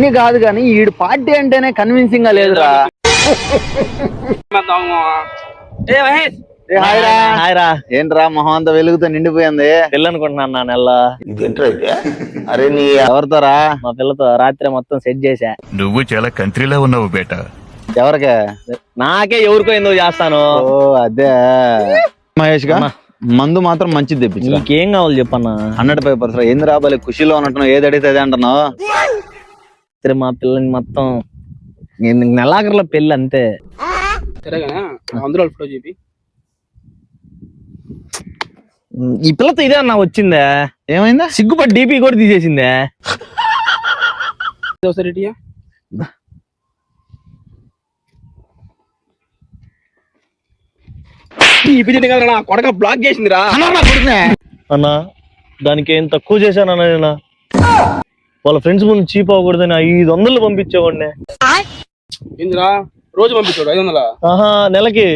అన్ని కాదు కానీ ఈడు పార్టీ అంటేనే కన్విన్సింగ్ గా లేదురా. హాయ్రా. ఏంట్రా మొహం అంతా వెలుగుతో నిండిపోయింది. పెళ్ళి అనుకుంటున్నాను నా నెల. అరే నీ ఎవరితోరా? మా పిల్లతో రాత్రి మొత్తం సెట్ చేశా. నువ్వు చాలా కంట్రీలో ఉన్నావు బేట. ఎవరికే? నాకే ఎవరికో ఎందుకు చేస్తాను. ఓ అదే మహేష్ గా మందు మాత్రం మంచిది తెప్పించు. నీకేం కావాలి చెప్పన్నా. 100% ఏంది రాబాలి ఖుషిలో ఉన్నట్టు ఏది అడిగితే అదే అంటున్నావు. మా పిల్లని మొత్తం నెలాఖరులో పెళ్ళి అంతే. అందులో ఫోటో చూపి. ఈ పిల్లతో ఇదే అన్న వచ్చిందే. ఏమైందా? సిగ్గుపడి డీపీ కూడా తీసేసిందే. కొడక బ్లాక్ చేసిందిరా అన్నా. దానికి ఏం తక్కువ చేశానన్నా నేను. వాళ్ళ ఫ్రెండ్స్ ముందు చీప్ అవ్వకూడదని 500 పంపించేవాడిని. ఏందిరా రోజు పంపించాడు 500? ఆహా నెలకి.